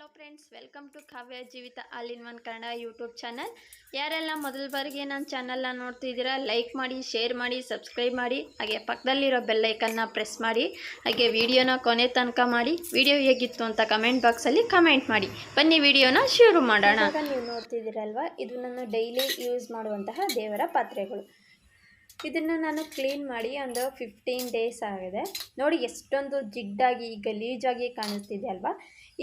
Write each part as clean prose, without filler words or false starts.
Hello friends, welcome to ಕಾವ್ಯ ಜೀವಿತ all in one Kannada YouTube channel. ಯಾರೆಲ್ಲ ಮೊದಲ ಬಾರಿಗೆ ನನ್ನ ಚಾನಲ್ನ ನೋಡ್ತಿದ್ದೀರಾ, ಲೈಕ್ ಮಾಡಿ, ಶೇರ್ ಮಾಡಿ, ಸಬ್ಸ್ಕ್ರೈಬ್ ಮಾಡಿ, ಹಾಗೆ ಪಕ್ಕದಲ್ಲಿರೋ ಬೆಲ್ಲೈಕನ್ನ ಪ್ರೆಸ್ ಮಾಡಿ, ಹಾಗೆ ವಿಡಿಯೋನ ಕೊನೆ ತನಕ ಮಾಡಿ. ವಿಡಿಯೋ ಹೇಗಿತ್ತು ಅಂತ ಕಮೆಂಟ್ ಬಾಕ್ಸಲ್ಲಿ ಕಮೆಂಟ್ ಮಾಡಿ. ಬನ್ನಿ ವಿಡಿಯೋನ ಶುರು ಮಾಡೋಣ. ನೀವು ನೋಡ್ತಿದ್ದೀರಲ್ವ, ಇದು ನಾನು ಡೈಲಿ ಯೂಸ್ ಮಾಡುವಂತಹ ದೇವರ ಪಾತ್ರೆಗಳು. ಇದನ್ನು ನಾನು ಕ್ಲೀನ್ ಮಾಡಿ ಒಂದು 15 ಡೇಸ್ ಆಗಿದೆ. ನೋಡಿ ಎಷ್ಟೊಂದು ಜಿಡ್ಡಾಗಿ ಗಲೀಜಾಗಿ ಕಾಣಿಸ್ತಿದೆ ಅಲ್ವಾ.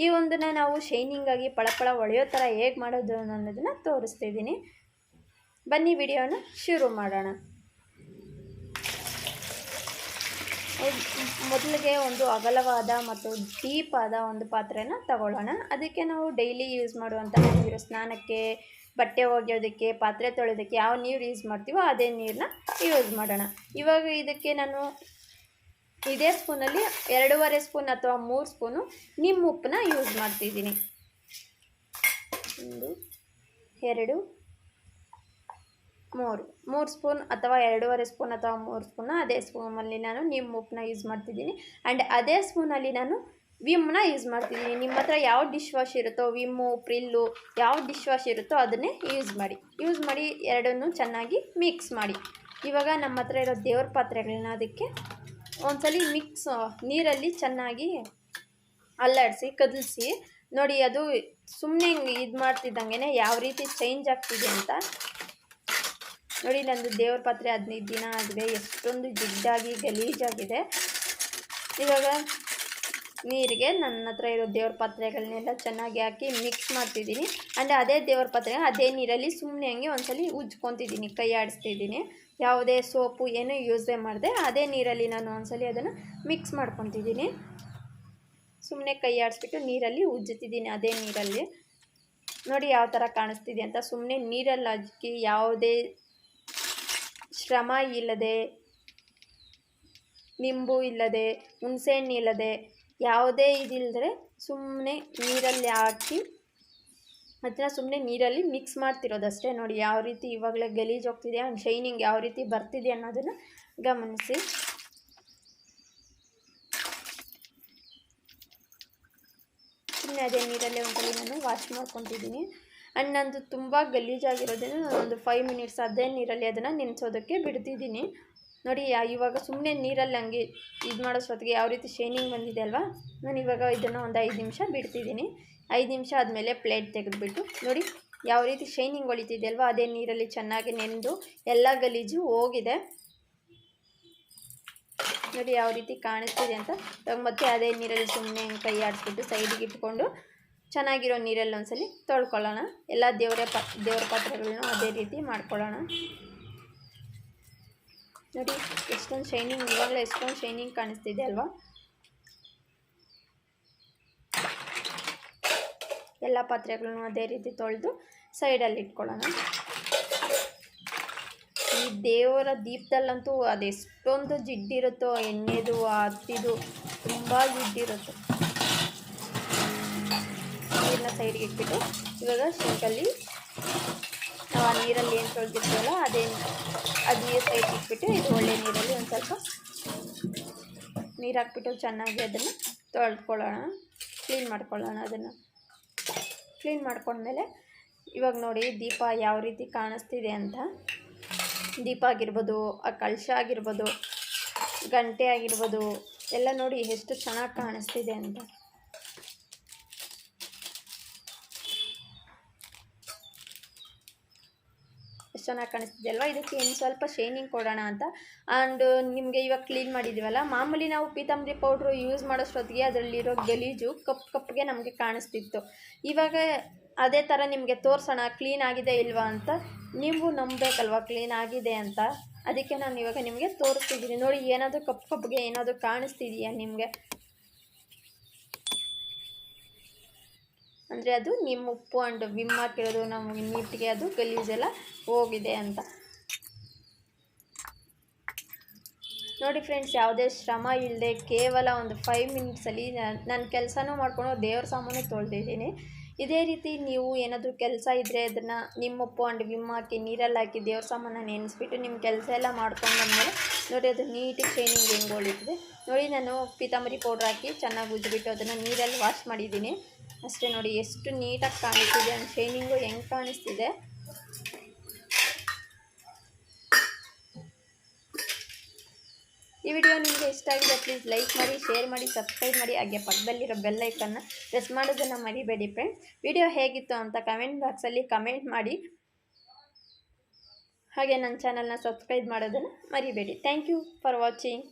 ಈ ಒಂದನ್ನು ನಾವು ಶೈನಿಂಗಾಗಿ ಪಳಪಳ ಹೊಳೆಯೋ ಥರ ಹೇಗೆ ಮಾಡೋದು ಅನ್ನೋದನ್ನು ತೋರಿಸ್ತಿದ್ದೀನಿ. ಬನ್ನಿ ವಿಡಿಯೋನ ಶುರು ಮಾಡೋಣ. ಮೊದಲಿಗೆ ಒಂದು ಅಗಲವಾದ ಮತ್ತು ಡೀಪಾದ ಒಂದು ಪಾತ್ರೆನ ತಗೊಳ್ಳೋಣ. ಅದಕ್ಕೆ ನಾವು ಡೈಲಿ ಯೂಸ್ ಮಾಡುವಂತಹ ನೀರು, ಸ್ನಾನಕ್ಕೆ, ಬಟ್ಟೆ ಒಗೆಯೋದಕ್ಕೆ, ಪಾತ್ರೆ ತೊಳೆಯೋದಕ್ಕೆ ಯಾವ ನೀರು ಯೂಸ್ ಮಾಡ್ತೀವೋ ಅದೇ ನೀರನ್ನ ಯೂಸ್ ಮಾಡೋಣ. ಇವಾಗ ಇದಕ್ಕೆ ನಾನು ಇದೇ ಸ್ಪೂನಲ್ಲಿ 2.5 ಸ್ಪೂನ್ ಅಥವಾ 3 ಸ್ಪೂನು ನಿಮ್ಮ ಉಪ್ಪನ್ನ ಯೂಸ್ ಮಾಡ್ತಿದ್ದೀನಿ. 1 2 3 ಸ್ಪೂನ್ ಅಥವಾ 2.5 ಸ್ಪೂನ್ ಅಥವಾ 3 ಸ್ಪೂನ್ ಅದೇ ಸ್ಪೂನಲ್ಲಿ ನಾನು ನಿಮ್ಮ ಉಪ್ಪನ್ನ ಯೂಸ್ ಮಾಡ್ತಿದ್ದೀನಿ. ಆ್ಯಂಡ್ ಅದೇ ಸ್ಪೂನಲ್ಲಿ ನಾನು ವಿಮ್ನ ಯೂಸ್ ಮಾಡ್ತಿದ್ದೀನಿ. ನಿಮ್ಮ ಹತ್ರ ಯಾವ ಡಿಶ್ ವಾಶ್ ಇರುತ್ತೋ, ವಿಮ್ಮು, ಪ್ರಿಲ್ಲು, ಯಾವ ಡಿಶ್ ವಾಶ್ ಇರುತ್ತೋ ಅದನ್ನೇ ಯೂಸ್ ಮಾಡಿ ಎರಡನ್ನೂ ಚೆನ್ನಾಗಿ ಮಿಕ್ಸ್ ಮಾಡಿ. ಇವಾಗ ನಮ್ಮ ಹತ್ರ ಇರೋ ದೇವ್ರ ಪಾತ್ರೆಗಳನ್ನ ಅದಕ್ಕೆ ಒಂದ್ಸಲಿ ನೀರಲ್ಲಿ ಚೆನ್ನಾಗಿ ಅಲ್ಲಾಡಿಸಿ ಕದಲಿಸಿ ನೋಡಿ. ಅದು ಸುಮ್ಮನೆ ಇದು ಮಾಡ್ತಿದ್ದಂಗೆ ಯಾವ ರೀತಿ ಚೇಂಜ್ ಆಗ್ತಿದೆ ಅಂತ ನೋಡಿ. ನಂದು ದೇವ್ರ ಪಾತ್ರೆ 15 ದಿನ ಆಗಿದೆ, ಎಷ್ಟೊಂದು ಜಿಡ್ಡಾಗಿ ಗಲೀಜಾಗಿದೆ. ಇವಾಗ ನೀರಿಗೆ ನನ್ನ ಹತ್ರ ಇರೋ ದೇವ್ರ ಪಾತ್ರೆಗಳನ್ನೆಲ್ಲ ಚೆನ್ನಾಗಿ ಹಾಕಿ ಮಿಕ್ಸ್ ಮಾಡ್ತಿದ್ದೀನಿ. ಆ್ಯಂಡ್ ಅದೇ ದೇವ್ರ ಪಾತ್ರೆ ಅದೇ ನೀರಲ್ಲಿ ಸುಮ್ಮನೆ ಹಂಗೆ ಒಂದ್ಸಲಿ ಉಜ್ಕೊತಿದ್ದೀನಿ, ಕೈ ಆಡಿಸ್ತಿದ್ದೀನಿ. ಯಾವುದೇ ಸೋಪು ಏನೂ ಯೂಸೇ ಮಾಡಿದೆ ಅದೇ ನೀರಲ್ಲಿ ನಾನು ಒಂದ್ಸಲಿ ಅದನ್ನು ಮಿಕ್ಸ್ ಮಾಡ್ಕೊತಿದ್ದೀನಿ. ಸುಮ್ಮನೆ ಕೈ ಆಡಿಸ್ಬಿಟ್ಟು ನೀರಲ್ಲಿ ಉಜ್ಜುತ್ತಿದ್ದೀನಿ ಅದೇ ನೀರಲ್ಲಿ. ನೋಡಿ ಯಾವ ಥರ ಕಾಣಿಸ್ತಿದೆ ಅಂತ. ಸುಮ್ಮನೆ ನೀರಲ್ಲಿ ಹಾಕಿ ಯಾವುದೇ ಶ್ರಮ ಇಲ್ಲದೆ, ನಿಂಬು ಇಲ್ಲದೆ, ಹುಣಸೆಹಣ್ಣು ಇಲ್ಲದೆ, ಯಾವುದೇ ಇದಿಲ್ಲದೆ ಸುಮ್ಮನೆ ನೀರಲ್ಲಿ ಹಾಕಿ ಅದನ್ನ ಸುಮ್ಮನೆ ನೀರಲ್ಲಿ ಮಿಕ್ಸ್ ಮಾಡ್ತಿರೋದಷ್ಟೇ. ನೋಡಿ ಯಾವ ರೀತಿ ಇವಾಗಲೇ ಗಲೀಜು ಹೋಗ್ತಿದೆ, ಆ್ಯಂಡ್ ಶೈನಿಂಗ್ ಯಾವ ರೀತಿ ಬರ್ತಿದೆ ಅನ್ನೋದನ್ನು ಗಮನಿಸಿ. ಸುಮ್ಮನೆ ಅದೇ ನೀರಲ್ಲೇ ಒಂದ್ಸಲಿ ನಾನು ವಾಶ್ ಮಾಡ್ಕೊತಿದ್ದೀನಿ. ಆ್ಯಂಡ್ ನಂದು ತುಂಬ ಗಲೀಜಾಗಿರೋದನ್ನು ಒಂದು 5 ಮಿನಿಟ್ಸ್ ಅದೇ ನೀರಲ್ಲಿ ಅದನ್ನು ನೆನೆಸೋದಕ್ಕೆ ಬಿಡ್ತಿದ್ದೀನಿ. ನೋಡಿ ಇವಾಗ ಸುಮ್ಮನೆ ನೀರಲ್ಲಿ ಹಂಗೆ ಇದು ಮಾಡೋಷ್ಟೊತ್ತಿಗೆ ಯಾವ ರೀತಿ ಶೈನಿಂಗ್ ಬಂದಿದೆ ಅಲ್ವಾ. ನಾನು ಇವಾಗ ಇದನ್ನು ಒಂದು 5 ನಿಮಿಷ ಬಿಡ್ತಿದ್ದೀನಿ. 5 ನಿಮಿಷ ಆದಮೇಲೆ ಪ್ಲೇಟ್ ತೆಗೆದುಬಿಟ್ಟು ನೋಡಿ ಯಾವ ರೀತಿ ಶೈನಿಂಗ್ ಹೊಳಿತಿದೆ ಅಲ್ವಾ. ಅದೇ ನೀರಲ್ಲಿ ಚೆನ್ನಾಗಿ ನೆನೆದು ಎಲ್ಲ ಗಲೀಜು ಹೋಗಿದೆ. ನೋಡಿ ಯಾವ ರೀತಿ ಕಾಣಿಸ್ತಿದೆ ಅಂತ. ಮತ್ತೆ ಅದೇ ನೀರಲ್ಲಿ ಸುಮ್ಮನೆ ಕೈ ಆಡಿಸ್ಬಿಟ್ಟು ಸೈಡಿಗೆ ಇಟ್ಕೊಂಡು ಚೆನ್ನಾಗಿರೋ ನೀರಲ್ಲಿ ಒಂದ್ಸಲಿ ತೊಳ್ಕೊಳ್ಳೋಣ. ಎಲ್ಲ ದೇವರ ಪಾತ್ರೆಗಳನ್ನೂ ಅದೇ ರೀತಿ ಮಾಡ್ಕೊಳ್ಳೋಣ. ನೋಡಿ ಎಷ್ಟೊಂದು ಶೈನಿಂಗ್, ಇವಾಗಲೇ ಎಷ್ಟೊಂದು ಶೈನಿಂಗ್ ಕಾಣಿಸ್ತಿದೆ ಅಲ್ವಾ. ಎಲ್ಲ ಪಾತ್ರೆಗಳನ್ನು ಅದೇ ರೀತಿ ತೊಳೆದು ಸೈಡಲ್ಲಿ ಇಟ್ಕೊಳ್ಳೋಣ. ಈ ದೇವರ ದೀಪದಲ್ಲಂತೂ ಅದೆಷ್ಟೊಂದು ಜಿಡ್ಡಿರುತ್ತೋ, ಎಣ್ಣೆದು ಹತ್ತಿದು ತುಂಬ ಜಿಡ್ಡಿರುತ್ತೆ. ನೀರನ್ನ ಸೈಡ್ಗೆ ಇಟ್ಬಿಟ್ಟು ಇವಾಗ ಸಿಂಕಲ್ಲಿ ನಾವು ಆ ನೀರಲ್ಲಿ ಏನು ತೊಳೆದಿರ್ತೀವಲ್ಲ ಅದು ನೀರು ಸೈಡ್ಗೆ ಇಟ್ಬಿಟ್ಟು ಇದು ಒಳ್ಳೆ ನೀರಲ್ಲಿ ಒಂದು ಸ್ವಲ್ಪ ನೀರು ಹಾಕ್ಬಿಟ್ಟು ಚೆನ್ನಾಗಿ ಅದನ್ನು ತೊಳೆದ್ಕೊಳ್ಳೋಣ, ಕ್ಲೀನ್ ಮಾಡ್ಕೊಳ್ಳೋಣ. ಅದನ್ನು ಕ್ಲೀನ್ ಮಾಡ್ಕೊಂಡ್ಮೇಲೆ ಇವಾಗ ನೋಡಿ ದೀಪ ಯಾವ ರೀತಿ ಕಾಣಿಸ್ತಿದೆ ಅಂತ. ದೀಪ ಆಗಿರ್ಬೋದು, ಆ ಕಳಶ ಆಗಿರ್ಬೋದು, ಗಂಟೆ ಆಗಿರ್ಬೋದು, ಎಲ್ಲ ನೋಡಿ ಎಷ್ಟು ಚೆನ್ನಾಗಿ ಕಾಣಿಸ್ತಿದೆ ಅಂತ. ಎಷ್ಟು ಚೆನ್ನಾಗಿ ಕಾಣಿಸ್ತಿದೆ ಅಲ್ವಾ. ಇದಕ್ಕೆ ಇನ್ನು ಸ್ವಲ್ಪ ಶೈನಿಂಗ್ ಕೊಡೋಣ ಅಂತ. ಆ್ಯಂಡ್ ನಿಮಗೆ ಇವಾಗ ಕ್ಲೀನ್ ಮಾಡಿದ್ದೀವಲ್ಲ, ಮಾಮೂಲಿ ನಾವು ಪೀತಾಂಬರಿ ಪೌಡ್ರು ಯೂಸ್ ಮಾಡೋಷ್ಟೊತ್ತಿಗೆ ಅದರಲ್ಲಿರೋ ಗಲೀಜು ಕಪ್ಪಿಗೆ ನಮಗೆ ಕಾಣಿಸ್ತಿತ್ತು. ಇವಾಗ ಅದೇ ಥರ ನಿಮಗೆ ತೋರಿಸೋಣ ಕ್ಲೀನ್ ಆಗಿದೆ ಇಲ್ವಾ ಅಂತ. ನೀವು ನಂಬಬೇಕಲ್ವ ಕ್ಲೀನ್ ಆಗಿದೆ ಅಂತ. ಅದಕ್ಕೆ ನಾನು ಇವಾಗ ನಿಮಗೆ ತೋರಿಸ್ತಿದ್ದೀನಿ. ನೋಡಿ ಏನಾದರೂ ಕಪ್ಪಿಗೆ ಏನಾದರೂ ಕಾಣಿಸ್ತಿದೆಯಾ ನಿಮಗೆ ಅಂದರೆ ಅದು ನಿಮ್ಮ ಉಪ್ಪು ಆ್ಯಂಡ್ ವಿಮ್ ಹಾಕಿರೋದು ನಮಗೆ ನೀಟಿಗೆ ಅದು ಗಲೀಜೆಲ್ಲ ಹೋಗಿದೆ ಅಂತ. ನೋಡಿ ಫ್ರೆಂಡ್ಸ್, ಯಾವುದೇ ಶ್ರಮ ಇಲ್ಲದೆ ಕೇವಲ ಒಂದು 5 ಮಿನಿಟ್ಸಲ್ಲಿ ನಾನು ಕೆಲಸನೂ ಮಾಡ್ಕೊಂಡು ದೇವ್ರ ಸಾಮಾನು ತೊಳೆದಿದ್ದೀನಿ. ಇದೇ ರೀತಿ ನೀವು ಏನಾದರೂ ಕೆಲಸ ಇದ್ದರೆ ಅದನ್ನು ನಿಮ್ಮ ಉಪ್ಪು ಆ್ಯಂಡ್ ವಿಮ್ ಹಾಕಿ ನೀರಲ್ಲಿ ಹಾಕಿ ದೇವ್ರ ಸಾಮಾನು ನೆನೆಸ್ಬಿಟ್ಟು ನಿಮ್ಮ ಕೆಲಸ ಎಲ್ಲ ಮಾಡ್ಕೊಂಡು ಬಂದಮೇಲೆ ನೋಡಿ ಅದು ನೀಟಿಗೆ ಶೈನಿಂಗ್ ಹೆಂಗೆ ಹೊಳಿತಿದೆ ನೋಡಿ. ನಾನು ಪೀತಾಂಬರಿ ಪೌಡ್ರ್ ಹಾಕಿ ಚೆನ್ನಾಗಿ ಉಜ್ಜಿಬಿಟ್ಟು ಅದನ್ನು ನೀರಲ್ಲಿ ವಾಶ್ ಮಾಡಿದ್ದೀನಿ. ಅಷ್ಟೇ ನೋಡಿ ಎಷ್ಟು ನೀಟಾಗಿ ಕಾಣಿಸ್ತಿದೆ ಆ್ಯಂಡ್ ಶೈನಿಂಗು ಹೆಂಗೆ ಕಾಣಿಸ್ತಿದೆ. ಈ ವಿಡಿಯೋ ನಿಮಗೆ ಇಷ್ಟ ಆಗಿದೆ ಪ್ಲೀಸ್ ಲೈಕ್ ಮಾಡಿ, ಶೇರ್ ಮಾಡಿ, ಸಬ್ಸ್ಕ್ರೈಬ್ ಮಾಡಿ, ಹಾಗೆ ಪಕ್ಕದಲ್ಲಿರೋ ಬೆಲ್ ಐಕನ್ನ ಪ್ರೆಸ್ ಮಾಡೋದನ್ನು ಮರಿಬೇಡಿ ಫ್ರೆಂಡ್ಸ್. ವಿಡಿಯೋ ಹೇಗಿತ್ತು ಅಂತ ಕಮೆಂಟ್ ಬಾಕ್ಸಲ್ಲಿ ಕಮೆಂಟ್ ಮಾಡಿ, ಹಾಗೆ ನನ್ನ ಚಾನಲ್ನ ಸಬ್ಸ್ಕ್ರೈಬ್ ಮಾಡೋದನ್ನು ಮರಿಬೇಡಿ. Thank you for watching.